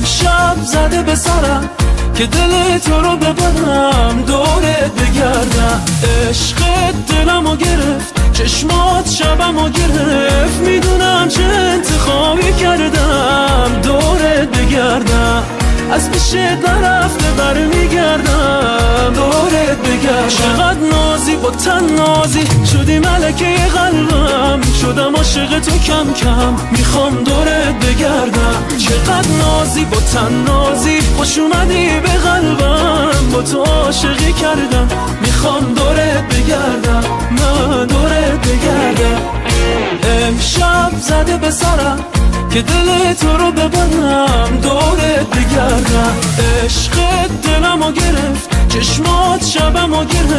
امشب زده به سرم که دل تو رو ببرم دورت بگردم. عشقت دلمو گرفت، چشمات شبمو گرفت، میدونم چه انتخابی کردم دورت بگردم. از پیشت نرفته برمیگردم دورت بگردم. چقدر نازی با تن نازی شدی ملکه قلبم، شدم عاشق تو کم کم میخوام دورت بگردم. چقدر نازی با تن نازی خوش اومدی به قلبم، با تو عاشقی کردم میخوام دورت بگردم، من دورت بگردم. امشب زده به سرم که دل تو رو ببرم دورت بگردم. عشقت دلمو گرفت، چشمات شبمو گرفت.